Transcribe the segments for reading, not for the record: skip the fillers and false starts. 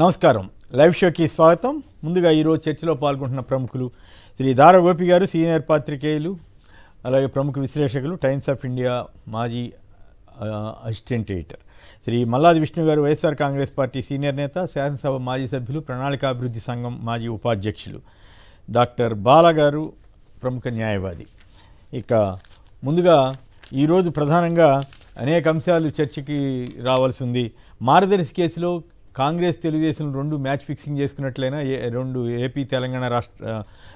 నమస్కారం. లైవ్ షోకి స్వాగతం. ముందుగా ఈరోజు చర్చలో పాల్గొంటున్న ప్రముఖులు శ్రీ దార గోపి గారు, సీనియర్ పాత్రికేయులు, అలాగే ప్రముఖ విశ్లేషకులు, టైమ్స్ ఆఫ్ ఇండియా మాజీ అసిస్టెంట్ ఎడిటర్. శ్రీ మల్లాది విష్ణు గారు, వైఎస్ఆర్ కాంగ్రెస్ పార్టీ సీనియర్ నేత, శాసనసభ మాజీ సభ్యులు, ప్రణాళికాభివృద్ధి సంఘం మాజీ ఉపాధ్యక్షులు. డాక్టర్ బాల గారు, ప్రముఖ న్యాయవాది. ఇక ముందుగా ఈరోజు ప్రధానంగా అనేక అంశాలు చర్చకి రావాల్సి ఉంది. మార్గదర్శి కేసులో కాంగ్రెస్ తెలుగుదేశం రెండు మ్యాచ్ ఫిక్సింగ్ చేసుకున్నట్లయినా రెండు ఏపీ తెలంగాణ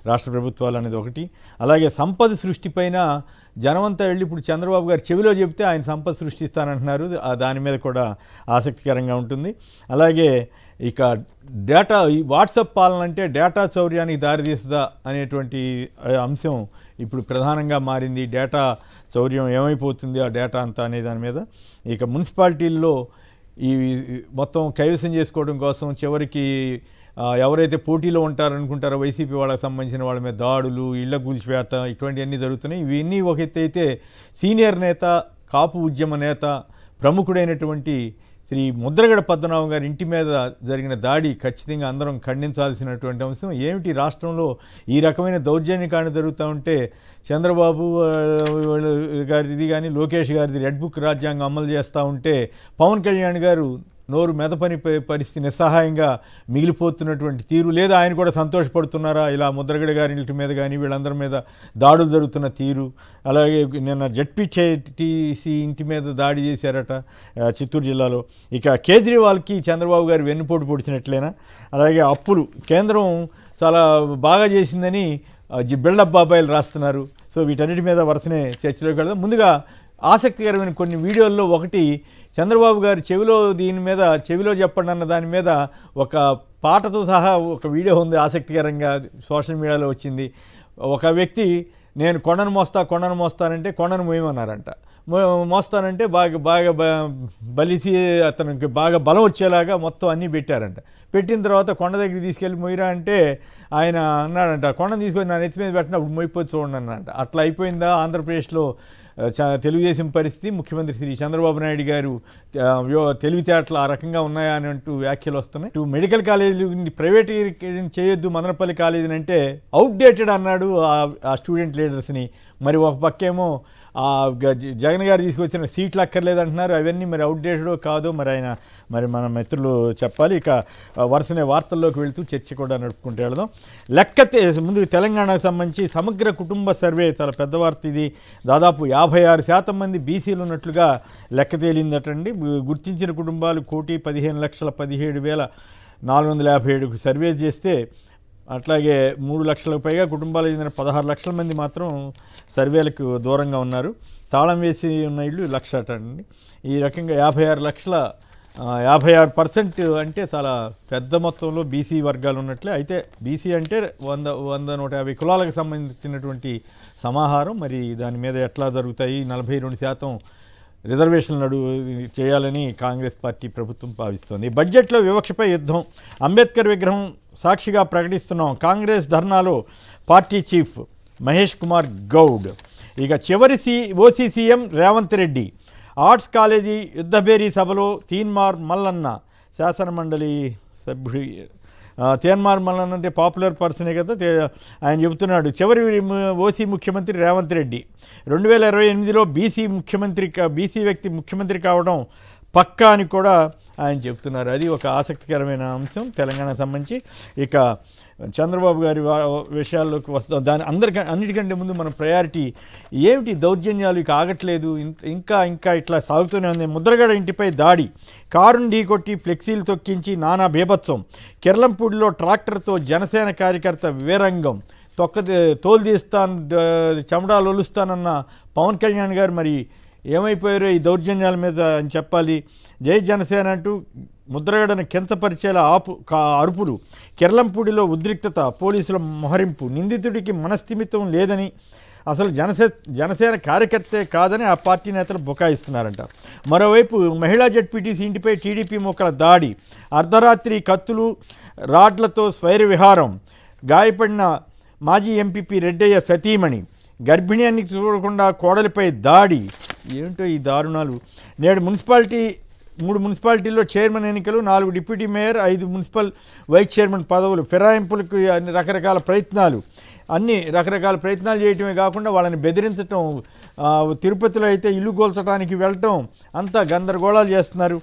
రాష్ట్ర ప్రభుత్వాలు అనేది ఒకటి. అలాగే సంపద సృష్టిపైన జనమంతా వెళ్ళి ఇప్పుడు చంద్రబాబు గారు చెవిలో చెబితే ఆయన సంపద సృష్టిస్తానంటున్నారు. దాని మీద కూడా ఆసక్తికరంగా ఉంటుంది. అలాగే ఇక డేటా, ఈ వాట్సాప్ పాలన అంటే డేటా చౌర్యానికి దారితీస్తుందా అనేటువంటి అంశం ఇప్పుడు ప్రధానంగా మారింది. డేటా చౌర్యం ఏమైపోతుంది, ఆ డేటా అంతా అనే దాని మీద. ఇక మున్సిపాలిటీల్లో ఈ మొత్తం కైవసం చేసుకోవడం కోసం చివరికి ఎవరైతే పోటీలో ఉంటారనుకుంటారో వైసీపీ వాళ్ళకి సంబంధించిన వాళ్ళ మీద దాడులు, ఇళ్ల కూల్చివేత, ఇటువంటివన్నీ జరుగుతున్నాయి. ఇవన్నీ ఒక ఎత్తు అయితే సీనియర్ నేత, కాపు ఉద్యమ నేత, ప్రముఖుడైనటువంటి శ్రీ ముద్రగడ పద్మనాభం గారి ఇంటి మీద జరిగిన దాడి ఖచ్చితంగా అందరం ఖండించాల్సినటువంటి అంశం. ఏమిటి రాష్ట్రంలో ఈ రకమైన దౌర్జన్యకాండ జరుగుతూ ఉంటే చంద్రబాబు గారిది కానీ లోకేష్ గారిది రెడ్ బుక్ రాజ్యాంగం అమలు చేస్తూ ఉంటే పవన్ కళ్యాణ్ గారు నోరు మెదపని పరిస్థితి, నిస్సహాయంగా మిగిలిపోతున్నటువంటి తీరు, లేదా ఆయన కూడా సంతోషపడుతున్నారా ఇలా ముద్రగడ గారి ఇంటి మీద కానీ వీళ్ళందరి మీద దాడులు జరుగుతున్న తీరు. అలాగే నిన్న జెడ్పీటీసీ ఇంటి మీద దాడి చేశారట చిత్తూరు జిల్లాలో. ఇక కేజ్రీవాల్కి చంద్రబాబు గారు వెన్నుపోటు పొడిచినట్లేనా? అలాగే అప్పులు కేంద్రం చాలా బాగా చేసిందని బిల్డప్ బాబాయిలు రాస్తున్నారు. సో వీటన్నిటి మీద వరుసనే చర్చలోకి వెళ్దాం. ముందుగా ఆసక్తికరమైన కొన్ని వీడియోల్లో ఒకటి చంద్రబాబు గారు చెవిలో చెప్పండి అన్న దాని మీద ఒక పాటతో సహా ఒక వీడియో ఉంది. ఆసక్తికరంగా సోషల్ మీడియాలో వచ్చింది. ఒక వ్యక్తి నేను కొండను మోస్తానంటే కొండను మోయమన్నారంట. మోస్తానంటే బాగా బలిసి అతనికి బాగా బలం వచ్చేలాగా మొత్తం అన్నీ పెట్టారంట. పెట్టిన తర్వాత కొండ దగ్గరికి తీసుకెళ్ళి మొయ్యరా అంటే ఆయన అన్నాడంట, కొండను తీసుకొని నా నెత్తి మీద పెట్టినప్పుడు మొయ్యిపోయి చూడండి అన్నాడంట. అట్లా అయిపోయిందా ఆంధ్రప్రదేశ్లో తెలుగుదేశం పరిస్థితి? ముఖ్యమంత్రి శ్రీ చంద్రబాబు నాయుడు గారు తెలివితేటలు ఆ రకంగా ఉన్నాయా అని అంటూ వ్యాఖ్యలు వస్తున్నాయి. ఇటు మెడికల్ కాలేజీలు ప్రైవేటీకరణ చేయొద్దు మదనపల్లి కాలేజీని అంటే అవుట్డేటెడ్ అన్నాడు ఆ స్టూడెంట్ లీడర్స్ని. మరి ఒక పక్కేమో జగన్ గారు తీసుకొచ్చిన సీట్లు అక్కర్లేదంటున్నారు. అవన్నీ మరి అవుట్డేటెడో కాదో మరి మన మిత్రులు చెప్పాలి. ఇక వరుసనే వార్తల్లోకి వెళుతూ చర్చ కూడా నడుపుకుంటూ వెళదాం. ముందు తెలంగాణకు సంబంధించి సమగ్ర కుటుంబ సర్వే, చాలా పెద్ద వార్త ఇది. దాదాపు 56% మంది బీసీలు ఉన్నట్లుగా లెక్క తేలిందటండి. గుర్తించిన కుటుంబాలు 1,15,17,457 సర్వే చేస్తే, అట్లాగే 3 లక్షలకు పైగా కుటుంబాలకు చెందిన 16 లక్షల మంది మాత్రం సర్వేలకు దూరంగా ఉన్నారు. తాళం వేసి ఉన్న ఇళ్ళు 1,00,000 అటండి. ఈ రకంగా 56% అంటే చాలా పెద్ద మొత్తంలో బీసీ వర్గాలు ఉన్నట్లే. అయితే బీసీ అంటే 100-150 కులాలకు సంబంధించినటువంటి సమాహారం. మరి దాని మీద ఎట్లా జరుగుతాయి? 42% రిజర్వేషన్లు చేయాలని కాంగ్రెస్ పార్టీ ప్రభుత్వం భావిస్తోంది. బడ్జెట్లో వివక్షపై యుద్ధం, అంబేద్కర్ విగ్రహం సాక్షిగా ప్రకటిస్తున్నాం. కాంగ్రెస్ ధర్నాలో పార్టీ చీఫ్ మహేష్ కుమార్ గౌడ్. ఇక చివరి OC CM Revanth Reddy. Arts college యుద్ధభేరీ సభలో తీన్మార్ మల్లన్న శాసనమండలి సభ్యుడు. తీన్మార్ మల్లన్న అంటే పాపులర్ పర్సనే కదా, ఆయన చెబుతున్నాడు చివరి ఓసీ ముఖ్యమంత్రి రేవంత్ రెడ్డి. 2028లో బీసీ వ్యక్తి ముఖ్యమంత్రి కావడం పక్కా అని కూడా ఆయన చెప్తున్నారు. అది ఒక ఆసక్తికరమైన అంశం తెలంగాణకు సంబంధించి. ఇక చంద్రబాబు గారి విషయాల్లోకి వస్తాం. అన్నిటికంటే ముందు మన ప్రయారిటీ ఏమిటి? దౌర్జన్యాలు ఇక ఆగట్లేదు, ఇంకా ఇట్లా సాగుతూనే ఉంది. ముద్రగడ ఇంటిపై దాడి, కారును ఢీకొట్టి ఫ్లెక్సీలు తొక్కించి నానా బీభత్సం. కిర్లంపూడిలో ట్రాక్టర్తో జనసేన కార్యకర్త వీరంగం. తోలు తీస్తాను, చెమడాలు ఒలుస్తానన్న పవన్ కళ్యాణ్ గారు మరి ఏమైపోయారో ఈ దౌర్జన్యాల మీద అని చెప్పాలి. జై జనసేన అంటూ ముద్రగడను కించపరిచేలా అరుపులు. కిర్లంపూడిలో ఉద్రిక్తత, పోలీసుల మొహరింపు. నిందితుడికి మనస్థిమితం లేదని, అసలు జనసేన కార్యకర్తే కాదని ఆ పార్టీ నేతలు బుకాయిస్తున్నారంట. మరోవైపు మహిళా జెడ్పీటీసీ ఇంటిపై టీడీపీ మూకల దాడి. అర్ధరాత్రి కత్తులు రాడ్లతో స్వైర విహారం. గాయపడిన మాజీ ఎంపీపీ రెడ్డయ్య సతీమణి. గర్భిణి చూడకుండా కోడలిపై దాడి. ఏంటో ఈ దారుణాలు. నేడు మున్సిపాలిటీ 3 మున్సిపాలిటీల్లో చైర్మన్ ఎన్నికలు, 4 deputy mayor, 5 municipal vice chairman పదవులు, ఫిరాయింపులకు అన్ని రకరకాల ప్రయత్నాలు, చేయటమే కాకుండా వాళ్ళని బెదిరించటం, తిరుపతిలో అయితే ఇల్లు కూల్చడానికి వెళ్ళటం అంతా గందరగోళాలు చేస్తున్నారు.